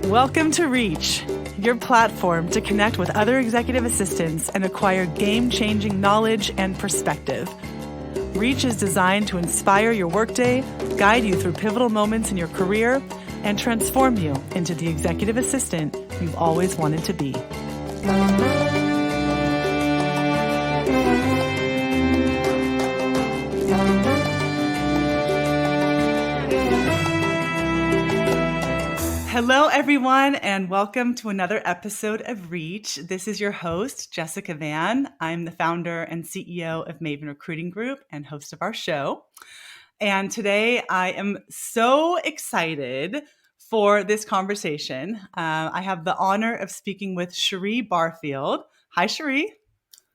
Welcome to Reach, your platform to connect with other executive assistants and acquire game-changing knowledge and perspective. Reach is designed to inspire your workday, guide you through pivotal moments in your career, and transform you into the executive assistant you've always wanted to be. Hello, everyone, and welcome to another episode of Reach. This is your host, Jessica Van. I'm the founder and CEO of Maven Recruiting Group and host of our show. And today I am so excited for this conversation. I have the honor of speaking with Cherie Barfield. Hi, Cherie.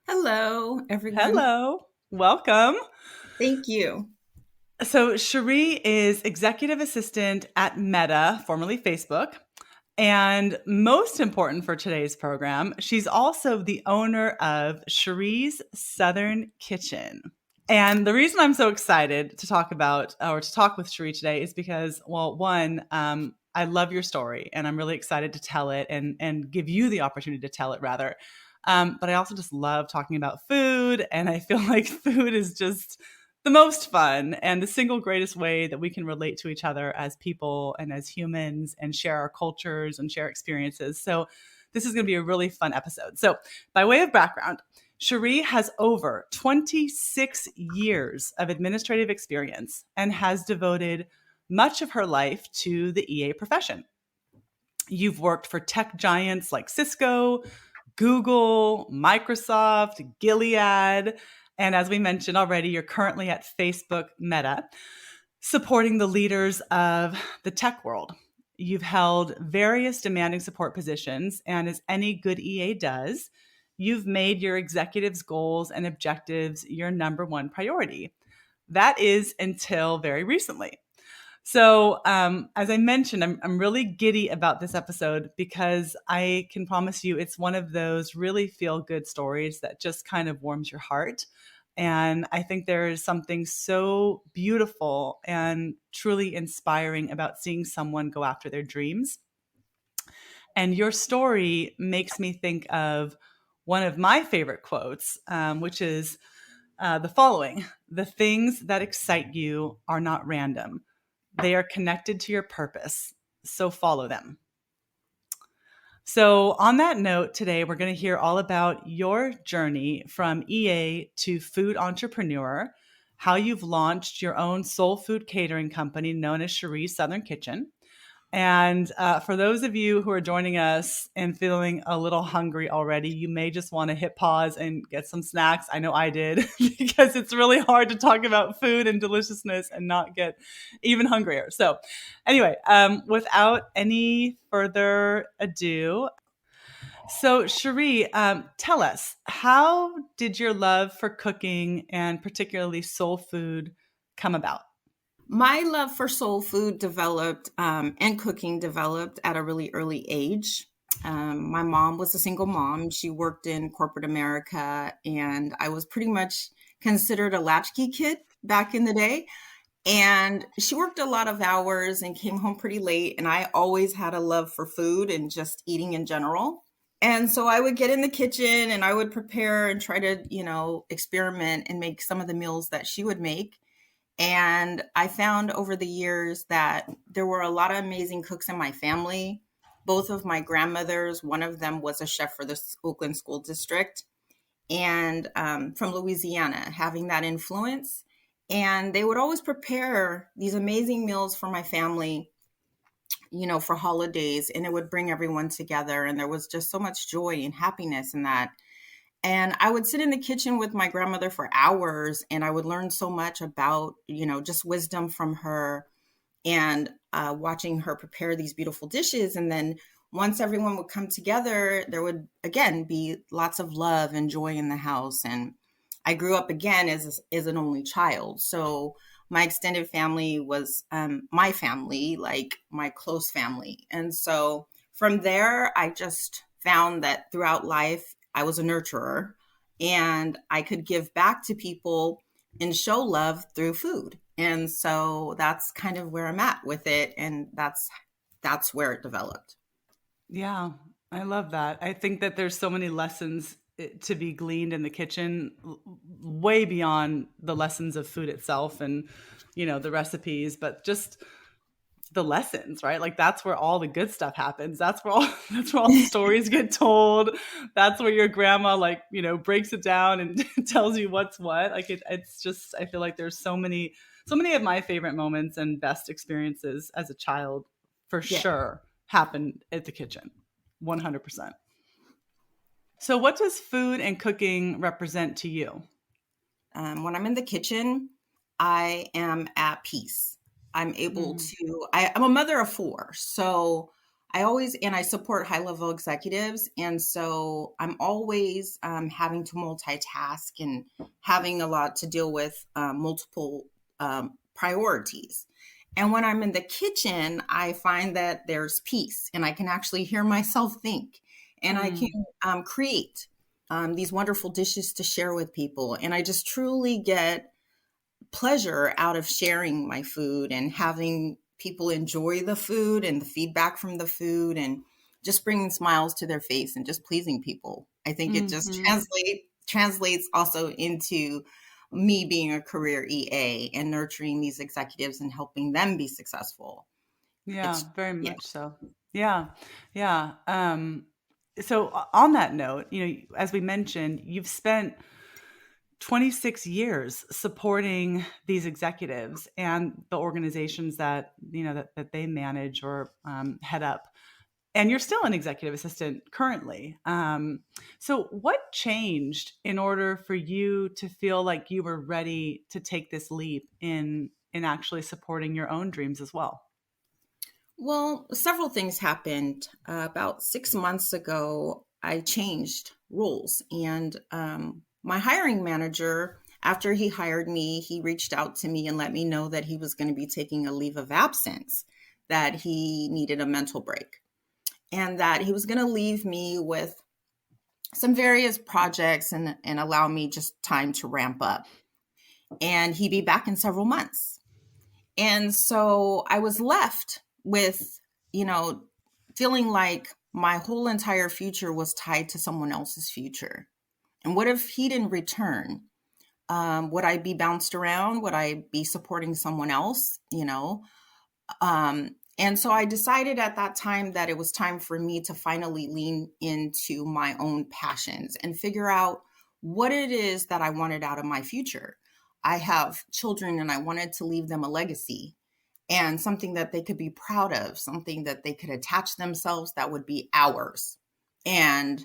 Hello, everyone. Hello. Welcome. Thank you. So Cherie is executive assistant at Meta, formerly Facebook. And most important for today's program, she's also the owner of Cherie's Southern Kitchen. And the reason I'm so excited to talk with Cherie today is because, well, one, I love your story and I'm really excited to tell it and give you the opportunity to tell it rather. But I also just love talking about food, and I feel like food is just the most fun and the single greatest way that we can relate to each other as people and as humans and share our cultures and share experiences. So this is going to be a really fun episode. So by way of background, Cherie has over 26 years of administrative experience and has devoted much of her life to the EA profession. You've worked for tech giants like Cisco, Google, Microsoft, Gilead, and as we mentioned already, you're currently at Facebook Meta, supporting the leaders of the tech world. You've held various demanding support positions, and as any good EA does, you've made your executives' goals and objectives your number one priority. That is until very recently. So as I mentioned, I'm really giddy about this episode because I can promise you it's one of those really feel-good stories that just kind of warms your heart. And I think there is something so beautiful and truly inspiring about seeing someone go after their dreams. And your story makes me think of one of my favorite quotes, which is the following: "The things that excite you are not random. They are connected to your purpose, so follow them." So on that note, today we're going to hear all about your journey from EA to food entrepreneur, how you've launched your own soul food catering company known as Cherie's Southern Kitchen. And for those of you who are joining us and feeling a little hungry already, you may just want to hit pause and get some snacks. I know I did, because it's really hard to talk about food and deliciousness and not get even hungrier. So anyway, without any further ado, so Cherie, tell us, how did your love for cooking and particularly soul food come about? My love for soul food developed and cooking developed at a really early age. My mom was a single mom. She worked in corporate America, and I was pretty much considered a latchkey kid back in the day. And she worked a lot of hours and came home pretty late. And I always had a love for food and just eating in general. And so I would get in the kitchen and I would prepare and try to, experiment and make some of the meals that she would make. And I found over the years that there were a lot of amazing cooks in my family. Both of my grandmothers, one of them was a chef for the Oakland School District, and from Louisiana, having that influence. And they would always prepare these amazing meals for my family, for holidays, and it would bring everyone together. And there was just so much joy and happiness in that. And I would sit in the kitchen with my grandmother for hours, and I would learn so much about, just wisdom from her, and watching her prepare these beautiful dishes. And then once everyone would come together, there would, again, be lots of love and joy in the house. And I grew up, again, as an only child. So my extended family was my family, like my close family. And so from there, I just found that throughout life, I was a nurturer, and I could give back to people and show love through food. And so that's kind of where I'm at with it. And that's where it developed. Yeah, I love that. I think that there's so many lessons to be gleaned in the kitchen, way beyond the lessons of food itself and, the recipes, but just the lessons, right? Like that's where all the good stuff happens. That's where all that's where all the stories get told. That's where your grandma like, breaks it down and tells you what's what. Like it's just I feel like there's so many of my favorite moments and best experiences as a child for Yeah. sure happened at the kitchen. 100%. So what does food and cooking represent to you? When I'm in the kitchen, I am at peace. I'm able Mm, to, I'm a mother of four. So I support high level executives. And so I'm always having to multitask and having a lot to deal with multiple priorities. And when I'm in the kitchen, I find that there's peace and I can actually hear myself think and I can mm, create these wonderful dishes to share with people. And I just truly get pleasure out of sharing my food and having people enjoy the food and the feedback from the food and just bringing smiles to their face and just pleasing people. I think it just mhm. translates also into me being a career EA and nurturing these executives and helping them be successful. Yeah, It's very yeah. much so. Yeah. Yeah. So on that note, as we mentioned, you've spent 26 years supporting these executives and the organizations that, that they manage or head up. And you're still an executive assistant currently. So what changed in order for you to feel like you were ready to take this leap in actually supporting your own dreams as well? Well, several things happened. About 6 months ago, I changed roles, and my hiring manager, after he hired me, he reached out to me and let me know that he was going to be taking a leave of absence, that he needed a mental break, and that he was going to leave me with some various projects and allow me just time to ramp up. And he'd be back in several months. And so I was left with, you know, feeling like my whole entire future was tied to someone else's future. And what if he didn't return? Would I be bounced around? Would I be supporting someone else? And so I decided at that time that it was time for me to finally lean into my own passions and figure out what it is that I wanted out of my future. I have children and I wanted to leave them a legacy and something that they could be proud of, something that they could attach themselves that would be ours. And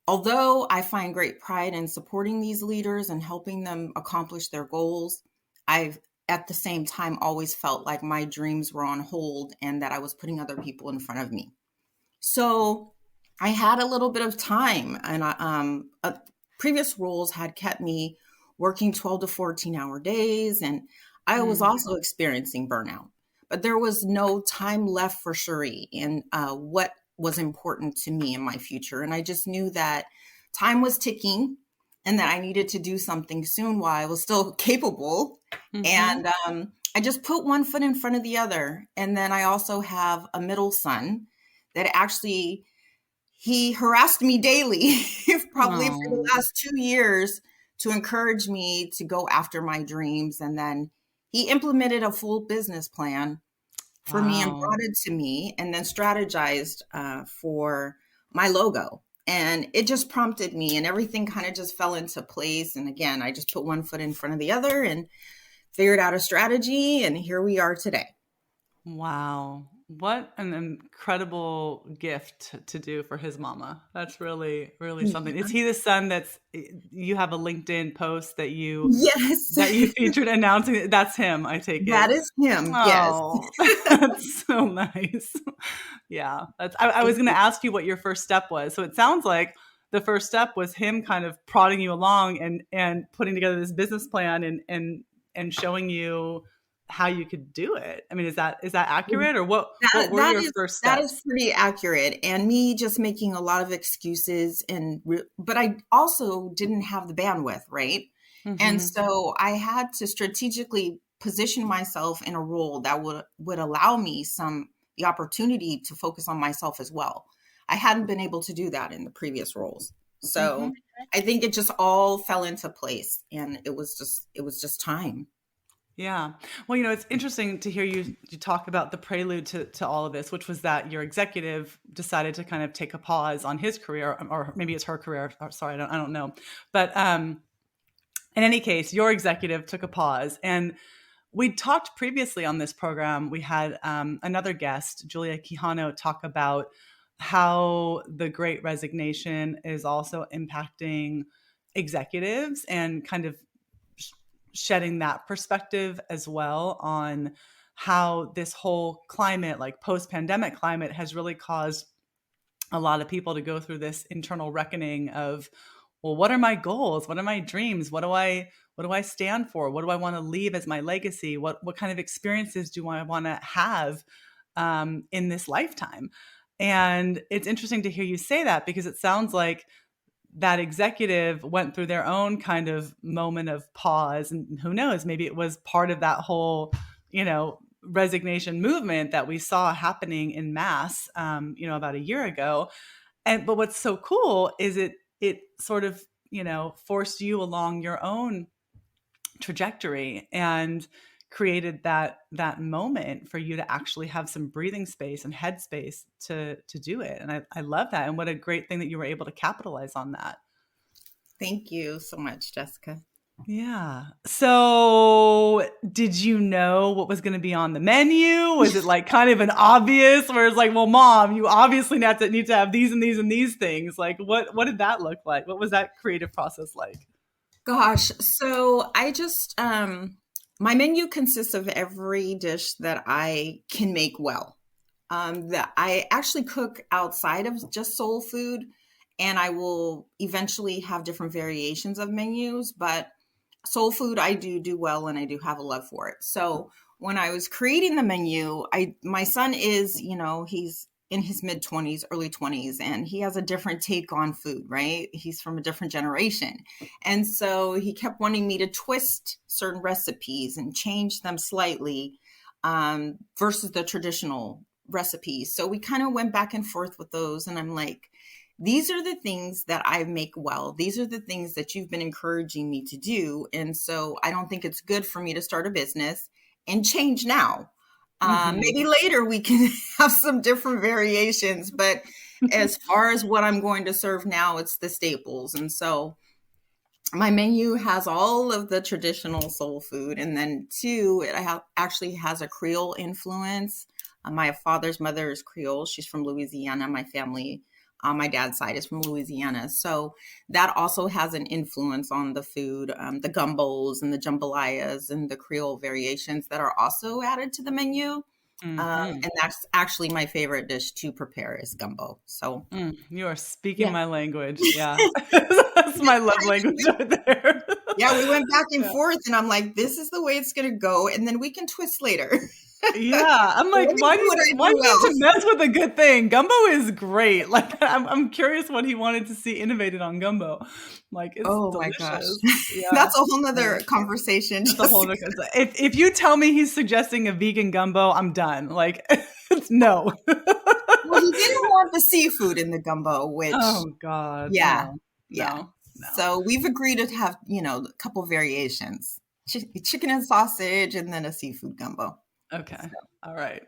although I find great pride in supporting these leaders and helping them accomplish their goals, I've at the same time always felt like my dreams were on hold and that I was putting other people in front of me. So I had a little bit of time, and previous roles had kept me working 12 to 14-hour days, and I was Mm, also experiencing burnout. But there was no time left for Cherie and what was important to me in my future. And I just knew that time was ticking and that I needed to do something soon while I was still capable. mhm. And I just put one foot in front of the other. And then I also have a middle son that actually he harassed me daily, probably for the Oh, last 2 years, to encourage me to go after my dreams. And then he implemented a full business plan for me and wow. brought it to me and then strategized for my logo. And it just prompted me, and everything kind of just fell into place. And again, I just put one foot in front of the other and figured out a strategy. And here we are today. Wow. What an incredible gift to do for his mama. That's really, really something. Is he the son that's you have a LinkedIn post Yes, that you featured announcing it? That's him, I take that it. is him. Yes. Oh, that's so nice. Yeah. I was Thank gonna you. ask you what your first step was. So it sounds like the first step was him kind of prodding you along and putting together this business plan and showing you how you could do it. I mean, is that accurate, or what were That your is first that is steps? pretty accurate, and me just making a lot of excuses but I also didn't have the bandwidth, right? And Mhm. so I had to strategically position myself in a role that would allow me the opportunity to focus on myself as well. I hadn't been able to do that in the previous roles. Mm-hmm. So I think it just all fell into place, and it was just time. Yeah. Well, it's interesting to hear you talk about the prelude to all of this, which was that your executive decided to kind of take a pause on his career, or maybe it's her career. Or, sorry, I don't know. But in any case, your executive took a pause. And we talked previously on this program. We had another guest, Julia Quijano, talk about how the Great Resignation is also impacting executives and kind of shedding that perspective as well on how this whole climate, like post-pandemic climate, has really caused a lot of people to go through this internal reckoning of, well, what are my goals? What are my dreams? What do I stand for? What do I want to leave as my legacy? What kind of experiences do I want to have in this lifetime? And it's interesting to hear you say that, because it sounds like that executive went through their own kind of moment of pause, and who knows, maybe it was part of that whole, resignation movement that we saw happening in mass, about a year ago. But what's so cool is it sort of, forced you along your own trajectory and created that moment for you to actually have some breathing space and headspace to do it. And I love that. And what a great thing that you were able to capitalize on that. Thank you so much, Jessica. Yeah. So did you know what was going to be on the menu? Was it like kind of an obvious, where it's like, well, mom, you obviously need to have these and these and these things. Like what did that look like? What was that creative process like? Gosh, so I just my menu consists of every dish that I can make well. That I actually cook outside of just soul food, and I will eventually have different variations of menus, but soul food I do well, and I do have a love for it. So when I was creating the menu, my son is, he's in his mid 20s, early 20s, and he has a different take on food, right? He's from a different generation. And so he kept wanting me to twist certain recipes and change them slightly, versus the traditional recipes. So we kind of went back and forth with those. And I'm like, these are the things that I make well. These are the things that you've been encouraging me to do. And so I don't think it's good for me to start a business and change now. Mm-hmm. Maybe later we can have some different variations, but as far as what I'm going to serve now, it's the staples. And so my menu has all of the traditional soul food. And then two, actually has a Creole influence. My father's mother is Creole. She's from Louisiana. My family on my dad's side is from Louisiana. So that also has an influence on the food, the gumbos and the jambalayas and the Creole variations that are also added to the menu. Mm-hmm. And that's actually my favorite dish to prepare is gumbo. So You are speaking yeah. my language. Yeah. That's my love language right there. Yeah, we went back and Yeah. forth, and I'm like, this is the way it's going to go. And then we can twist later. Yeah, I'm Let like, me do what I why do do you well. need to mess with a good thing? Gumbo is great. Like, I'm curious what he wanted to see innovated on gumbo. Like, it's Oh my gosh. delicious. Yeah, That's a whole yeah. nother conversation. That's a whole Jessica. other concept. If you tell me he's suggesting a vegan gumbo, I'm done. Like, it's no. Well, he didn't want the seafood in the gumbo, which, Oh God, yeah, no, yeah. no, no. So we've agreed to have, a couple variations, chicken and sausage, and then a seafood gumbo. Okay, all right.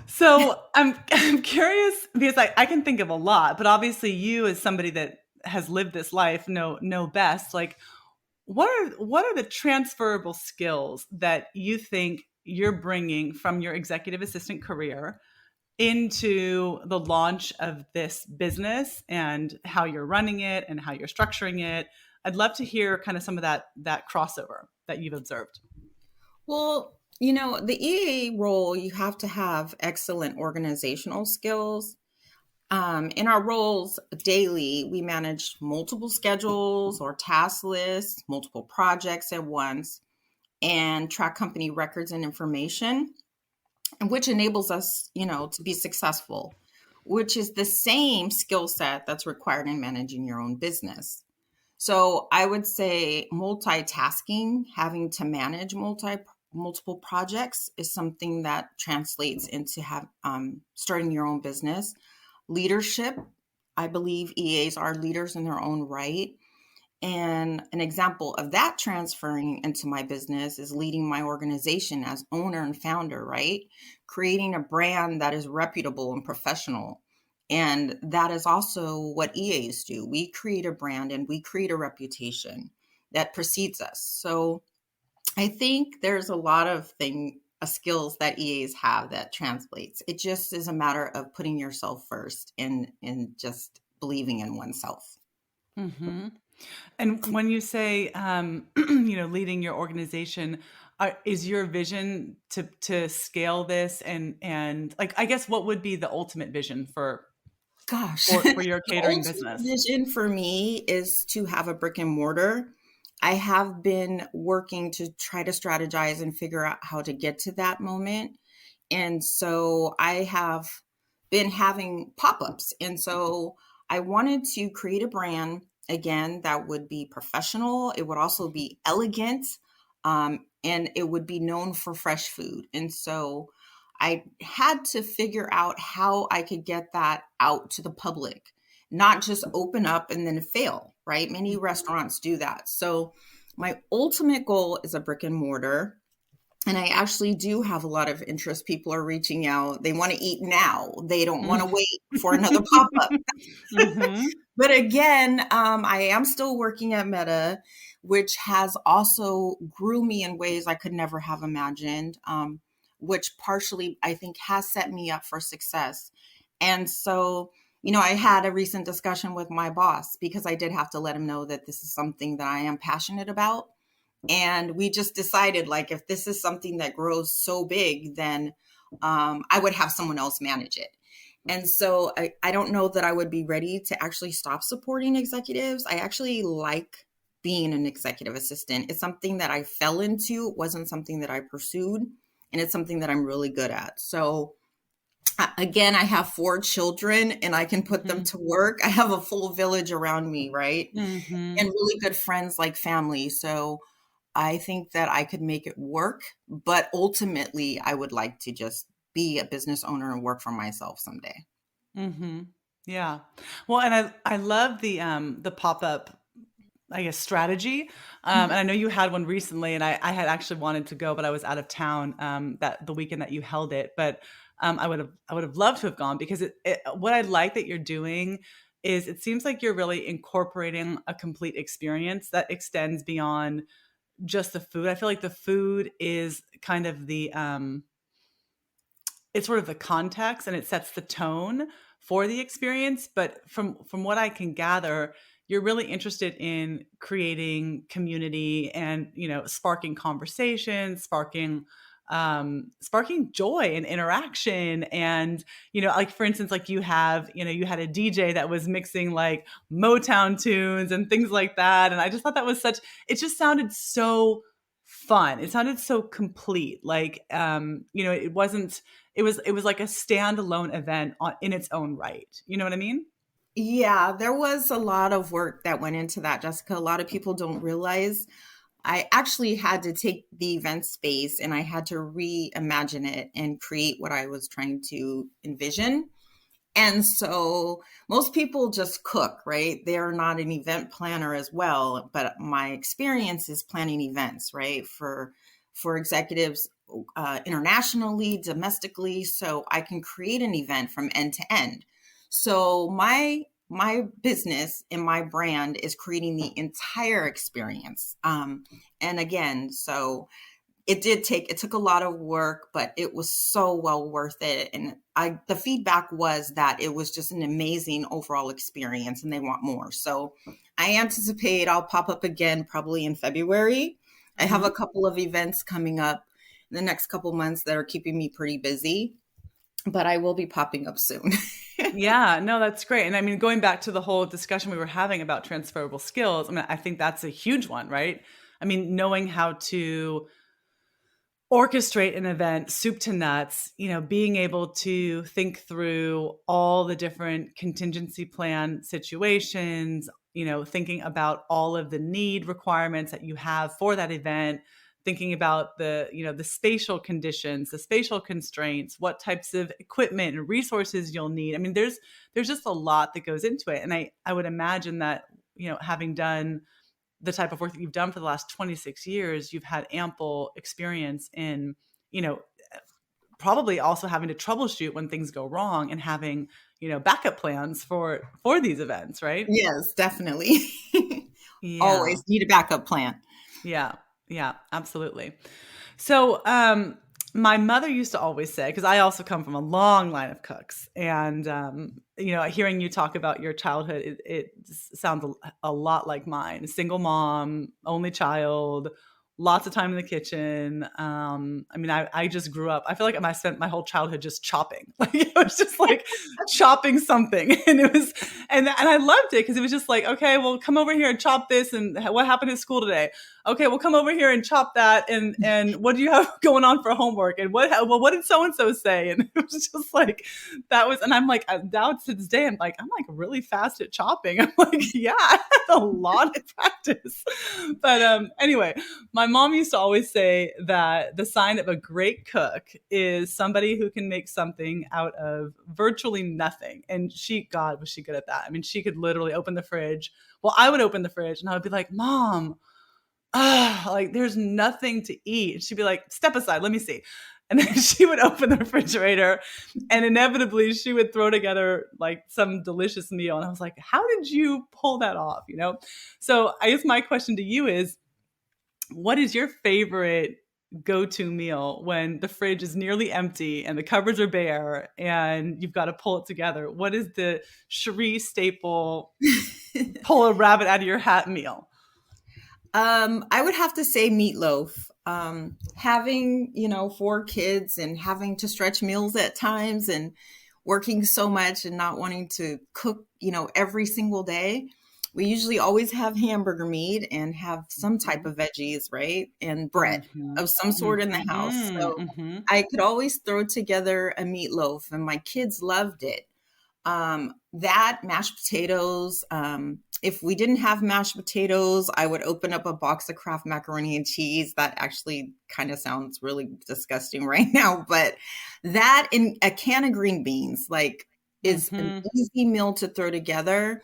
So I'm curious, because I can think of a lot, but obviously you, as somebody that has lived this life, know best. Like, what are the transferable skills that you think you're bringing from your executive assistant career into the launch of this business, and how you're running it and how you're structuring it? I'd love to hear kind of some of that crossover that you've observed. Well, the EA role, you have to have excellent organizational skills. In our roles daily, we manage multiple schedules or task lists, multiple projects at once, and track company records and information, and which enables us, to be successful, which is the same skill set that's required in managing your own business. So I would say multitasking, having to manage multiple projects is something that translates into starting your own business. Leadership. I believe EAs are leaders in their own right. And an example of that transferring into my business is leading my organization as owner and founder, right? Creating a brand that is reputable and professional. And that is also what EAs do. We create a brand and we create a reputation that precedes us. So I think there's a lot of skills that EAs have that translates. It just is a matter of putting yourself first and just believing in oneself. Mm-hmm. And when you say, leading your organization, is your vision to scale this and like, I guess, what would be the ultimate vision for Gosh, for your the catering ultimate business? vision for me is to have a brick and mortar. I have been working to try to strategize and figure out how to get to that moment. And so I have been having pop ups. And so I wanted to create a brand again that would be professional. It would also be elegant, and it would be known for fresh food. And so I had to figure out how I could get that out to the public, not just open up and then fail, right? Many restaurants do that. So my ultimate goal is a brick and mortar. And I actually do have a lot of interest. People are reaching out. They want to eat now. They don't want to wait for another pop up. Mm-hmm. But again, I am still working at Meta, which has also grew me in ways I could never have imagined, which partially I think has set me up for success. And so, I had a recent discussion with my boss because I did have to let him know that this is something that I am passionate about. And we just decided, like, if this is something that grows so big, then I would have someone else manage it. And so I don't know that I would be ready to actually stop supporting executives. I actually like being an executive assistant. It's something that I fell into. It wasn't something that I pursued. And it's something that I'm really good at. So again, I have 4 children and I can put them to work. I have a full village around me, right? Mm-hmm. And really good friends like family. So I think that I could make it work, but ultimately I would like to just be a business owner and work for myself someday. Mm-hmm. Yeah. Well, and I love the pop-up, I guess, strategy. And I know you had one recently, and I had actually wanted to go, but I was out of town that the weekend that you held it. But I would have loved to have gone because what I like that you're doing is it seems like you're really incorporating a complete experience that extends beyond just the food. I feel like the food is kind of it's sort of the context and it sets the tone for the experience. But from what I can gather, you're really interested in creating community and sparking conversation, sparking joy and interaction. And like, for instance, like you had a DJ that was mixing like Motown tunes and things like that, and I just thought that was it just sounded so fun. It sounded so complete. Like it was like a standalone event in its own right. You know what I mean? Yeah, there was a lot of work that went into that, Jessica. A lot of people don't realize I actually had to take the event space and I had to reimagine it and create what I was trying to envision. And so most people just cook, right? They're not an event planner as well, but my experience is planning events, right? For executives internationally, domestically, so I can create an event from end to end. So my business and my brand is creating the entire experience. And again, so it took a lot of work, but it was so well worth it. And the feedback was that it was just an amazing overall experience and they want more. So I anticipate I'll pop up again probably in February. I have a Mhm. couple of events coming up in the next couple months that are keeping me pretty busy, but I will be popping up soon. Yeah, no, that's great. And I mean, going back to the whole discussion we were having about transferable skills, I mean, I think that's a huge one, right? I mean, knowing how to orchestrate an event soup to nuts, being able to think through all the different contingency plan situations, thinking about all of the need requirements that you have for that event, thinking about the, the spatial conditions, the spatial constraints, what types of equipment and resources you'll need. I mean, there's just a lot that goes into it. And I would imagine that, having done the type of work that you've done for the last 26 years, you've had ample experience in, probably also having to troubleshoot when things go wrong and having, backup plans for these events, right? Yes, definitely. Yeah. Always need a backup plan. Yeah. Yeah, absolutely. So, my mother used to always say, because I also come from a long line of cooks, and hearing you talk about your childhood, it sounds a lot like mine. Single mom, only child, lots of time in the kitchen. I mean, I just grew up. I feel like I spent my whole childhood just chopping. Like it was just like chopping something, and it was, and I loved it because it was just like, okay, well, come over here and chop this, and what happened at school today? Okay, well, come over here and chop that, and what do you have going on for homework? And what did so and so say? And it was just like that was, and I'm like, now to this day, I'm like really fast at chopping. I'm like, yeah, I had a lot of practice. But anyway, my mom used to always say that the sign of a great cook is somebody who can make something out of virtually nothing. And God, was she good at that? I mean, she could literally open the fridge. Well, I would open the fridge and I would be like, Mom, like there's nothing to eat. And she'd be like, step aside, let me see. And then she would open the refrigerator and inevitably she would throw together like some delicious meal. And I was like, how did you pull that off? So I guess my question to you is, what is your favorite go-to meal when the fridge is nearly empty and the cupboards are bare and you've got to pull it together? What is the Cherie staple pull a rabbit out of your hat meal? I would have to say meatloaf. Having, 4 kids and having to stretch meals at times and working so much and not wanting to cook, every single day, we usually always have hamburger meat and have some type of veggies, right? And bread of some sort in the house. So I could always throw together a meatloaf and my kids loved it. That mashed potatoes. If we didn't have mashed potatoes, I would open up a box of Kraft macaroni and cheese. That actually kind of sounds really disgusting right now, but that in a can of green beans, like is an easy meal to throw together.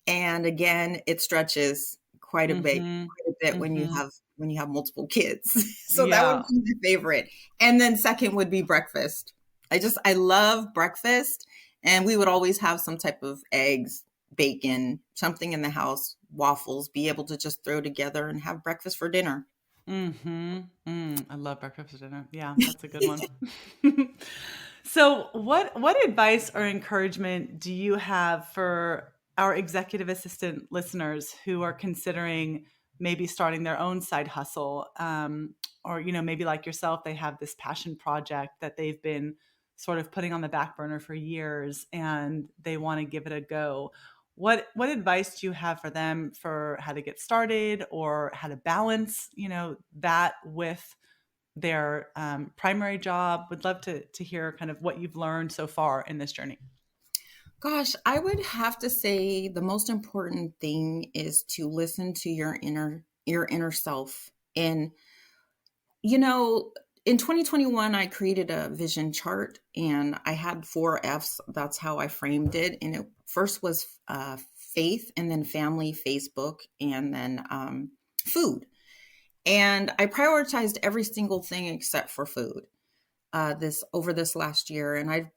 And again, it stretches quite a bit when you have multiple kids. So that would be my favorite. And then second would be breakfast. I love breakfast. And we would always have some type of eggs, bacon, something in the house, waffles, be able to just throw together and have breakfast for dinner. I love breakfast for dinner. Yeah, that's a good one. So what advice or encouragement do you have for our executive assistant listeners who are considering maybe starting their own side hustle? Or, maybe like yourself, they have this passion project that they've been sort of putting on the back burner for years and they want to give it a go. What advice do you have for them for how to get started or how to balance, that with their primary job? Would love to hear kind of what you've learned so far in this journey. Gosh, I would have to say the most important thing is to listen to your inner self. And, in 2021, I created a vision chart and I had 4 F's. That's how I framed it. And it first was faith, and then family, Facebook, and then food. And I prioritized every single thing except for food this last year. And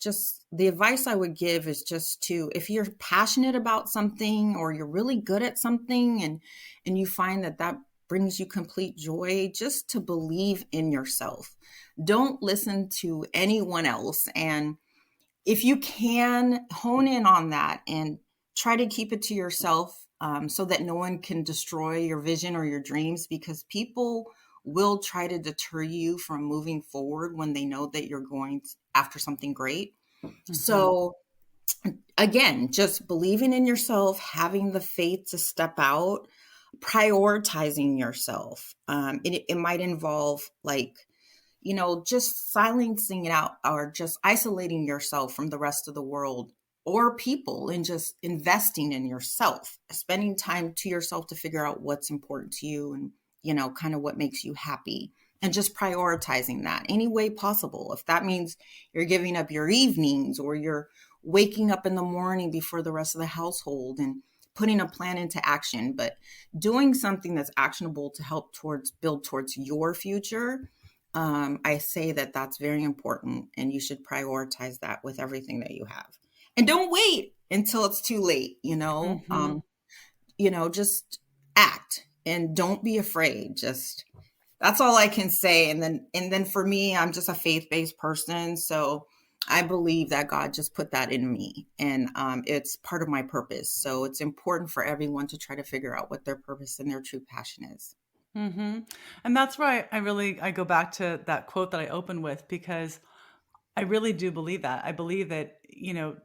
the advice I would give is just to, if you're passionate about something or you're really good at something and you find that brings you complete joy, just to believe in yourself. Don't listen to anyone else. And if you can, hone in on that and try to keep it to yourself, so that no one can destroy your vision or your dreams, because people will try to deter you from moving forward when they know that you're going after something great. So again, just believing in yourself, having the faith to step out, prioritizing yourself. It might involve just silencing it out or just isolating yourself from the rest of the world or people and just investing in yourself, spending time to yourself to figure out what's important to you and, kind of what makes you happy. and just prioritizing that any way possible. If that means you're giving up your evenings, or you're waking up in the morning before the rest of the household and putting a plan into action, but doing something that's actionable to help towards build towards your future. I say that that's very important, and you should prioritize that with everything that you have. And don't wait until it's too late, Mm-hmm. just act and don't be afraid. Just that's all I can say. And then for me, I'm just a faith-based person, so I believe that God just put that in me, and it's part of my purpose. So it's important for everyone to try to figure out what their purpose and their true passion is. Mm-hmm. And that's why I go back to that quote that I opened with, because I really do believe that. I believe that,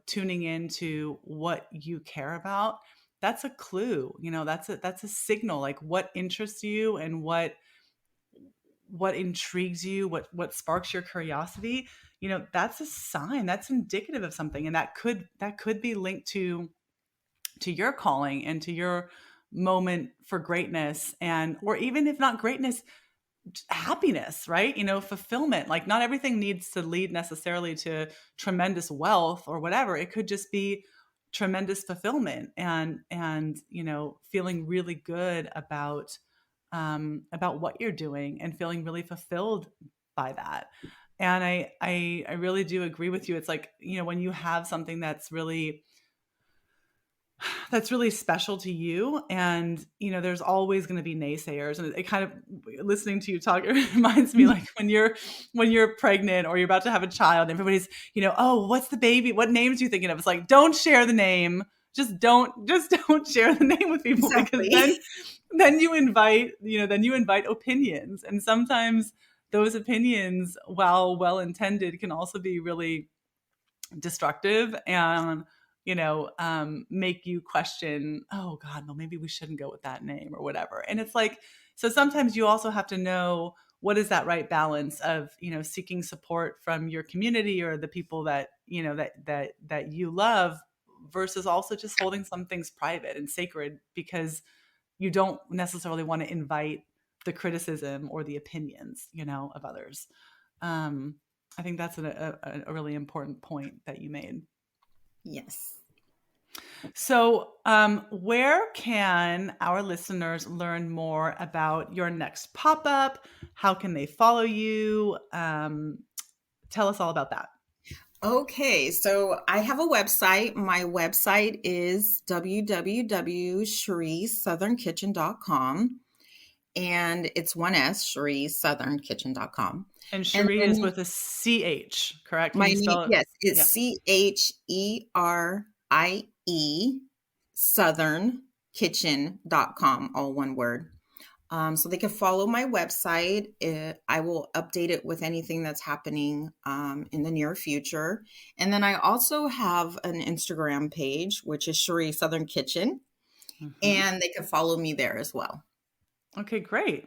tuning into what you care about, that's a clue. That's a signal, like what interests you and what intrigues you, what sparks your curiosity. That's a sign, that's indicative of something, and that could be linked to your calling and to your moment for greatness, and or even if not greatness, happiness, right? Fulfillment. Like, not everything needs to lead necessarily to tremendous wealth or whatever. It could just be tremendous fulfillment, and feeling really good about what you're doing and feeling really fulfilled by that. And I really do agree with you. It's like, when you have something that's really special to you, and there's always going to be naysayers, and it kind of, listening to you talk, it reminds me, like, when you're pregnant or you're about to have a child, everybody's, oh, what's the baby, what names are you thinking of? It's like, don't share the name. Just don't share the name with people, because then Exactly. then you invite opinions, and sometimes those opinions, while well intended, can also be really destructive, and make you question, oh god, well, maybe we shouldn't go with that name or whatever. And it's like, so sometimes you also have to know what is that right balance of seeking support from your community or the people that you love, versus also just holding some things private and sacred, because you don't necessarily want to invite the criticism or the opinions of others. um, I think that's a really important point that you made. Yes. So, where can our listeners learn more about your next pop up? How can they follow you? Tell us all about that. Okay, so I have a website. My website is www.cheriesouthernkitchen.com, and it's one S, cheriesouthernkitchen.com. And And Cherie is then with a CH, correct? Can my you name, spell it? yes, Yeah. it's CHERIE, southernkitchen.com, all one word. So they can follow my website. I will update it with anything that's happening in the near future. And then I also have an Instagram page, which is Cherie Southern Kitchen, Hmm. and they can follow me there as well. Okay, great.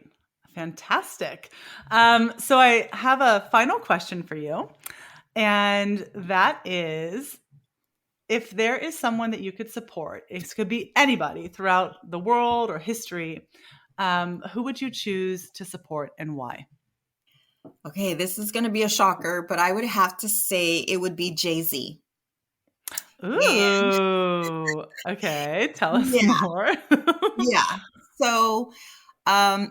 Fantastic. So I have a final question for you. And that is, if there is someone that you could support, it could be anybody throughout the world or history, who would you choose to support and why? Okay, this is going to be a shocker, but I would have to say it would be Jay-Z. And Ooh, okay. Tell us yeah, more. yeah. So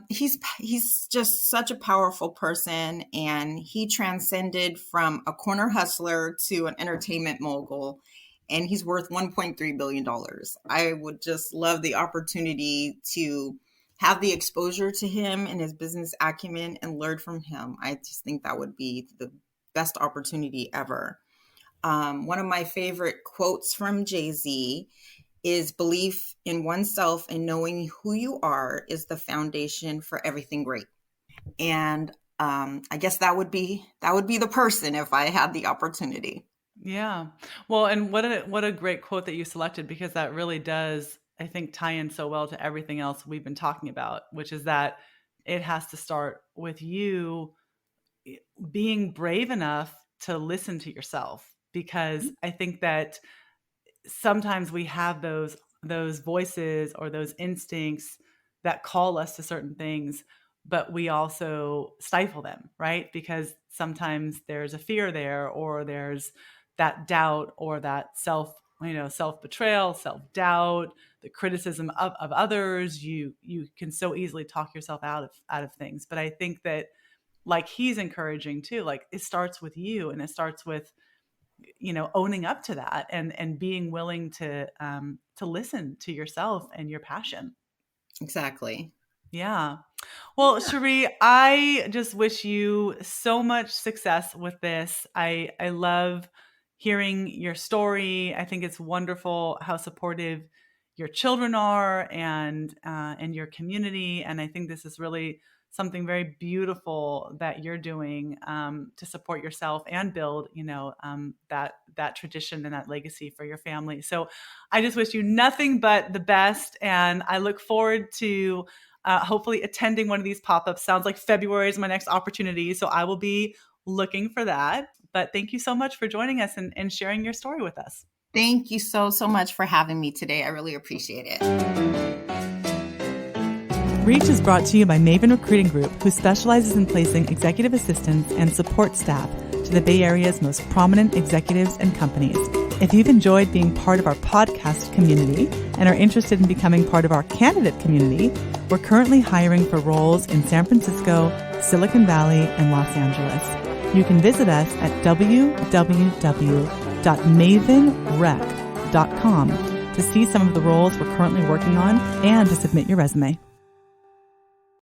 he's just such a powerful person, and he transcended from a corner hustler to an entertainment mogul, and he's worth 1.3 billion dollars. I would just love the opportunity to have the exposure to him and his business acumen and learn from him. I just think that would be the best opportunity ever. One of my favorite quotes from Jay-Z is belief in oneself and knowing who you are is the foundation for everything great. And I guess that would be the person if I had the opportunity. Yeah. Well, and what a great quote that you selected, because that really does, I think, tie in so well to everything else we've been talking about, which is that it has to start with you being brave enough to listen to yourself, because I think that sometimes we have those voices or those instincts that call us to certain things, but we also stifle them, right? Because sometimes there's a fear there, or there's that doubt, or that self-betrayal, self-doubt, the criticism of others. You can so easily talk yourself out of things. But I think that, like he's encouraging too, like it starts with you, and it starts with, owning up to that, and being willing to listen to yourself and your passion. Exactly. Yeah. Well, Cherie, I just wish you so much success with this. I love hearing your story. I think it's wonderful how supportive your children are, and your community. And I think this is really something very beautiful that you're doing, to support yourself and build, that tradition and that legacy for your family. So I just wish you nothing but the best, and I look forward to hopefully attending one of these pop-ups. Sounds like February is my next opportunity, so I will be looking for that. But thank you so much for joining us and sharing your story with us. Thank you so much for having me today. I really appreciate it. Reach is brought to you by Maven Recruiting Group, who specializes in placing executive assistants and support staff to the Bay Area's most prominent executives and companies. If you've enjoyed being part of our podcast community and are interested in becoming part of our candidate community, we're currently hiring for roles in San Francisco, Silicon Valley, and Los Angeles. You can visit us at www.mavenrec.com to see some of the roles we're currently working on and to submit your resume.